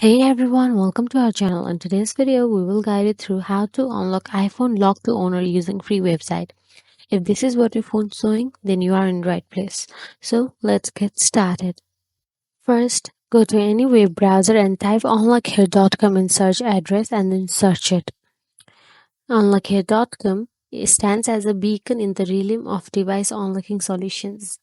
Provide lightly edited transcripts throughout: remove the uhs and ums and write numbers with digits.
Hey everyone, welcome to our channel. In today's video, we will guide you through how to unlock iPhone lock to owner using free website. If this is what your phone's showing, then you are in the right place. So let's get started. First, go to any web browser and type unlockhere.com in search address and then search it. Unlockhere.com stands as a beacon in the realm of device unlocking solutions.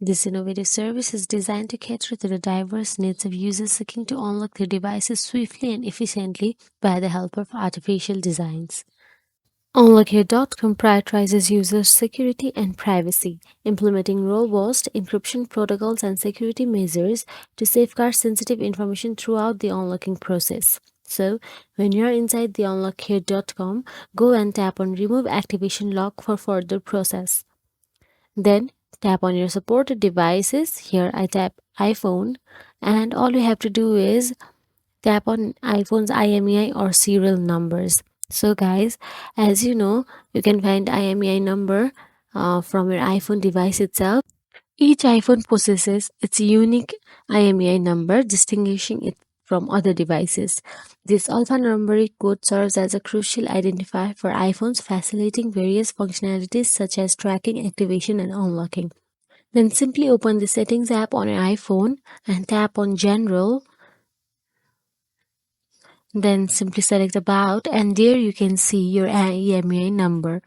This innovative service is designed to cater to the diverse needs of users seeking to unlock their devices swiftly and efficiently by the help of artificial designs. Unlockhere.com prioritizes users' security and privacy, implementing robust encryption protocols and security measures to safeguard sensitive information throughout the unlocking process. So, when you're inside the unlockhere.com, go and tap on Remove Activation Lock for further process. Then tap on your supported devices. Here I tap iPhone, and all you have to do is tap on iPhone's IMEI or serial numbers. So guys, as you know, you can find IMEI number from your iPhone device itself. Each iPhone possesses its unique IMEI number, distinguishing it from other devices. This alphanumeric code serves as a crucial identifier for iPhones, facilitating various functionalities such as tracking, activation, and unlocking. Then simply open the Settings app on your iPhone and tap on General. Then simply select About, and there you can see your IMEI number.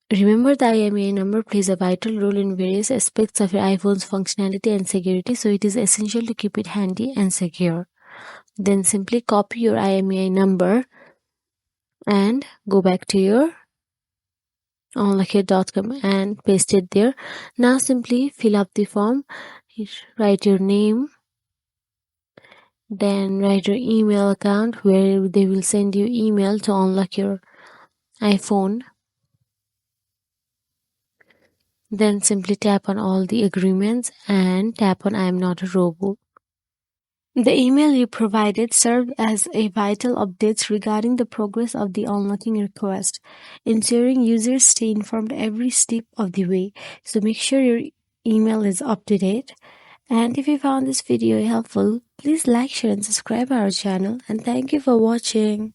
Remember, the IMEI number plays a vital role in various aspects of your iPhone's functionality and security, so it is essential to keep it handy and secure. Then simply copy your IMEI number and go back to your onlucky.com and paste it there. Now simply fill up the form, write your name, then write your email account where they will send you email to unlock your iPhone. Then simply tap on all the agreements and tap on I am not a robot. The email you provided served as a vital update regarding the progress of the unlocking request, ensuring users stay informed every step of the way. So make sure your email is up to date. And if you found this video helpful, please like, share and subscribe our channel, and thank you for watching.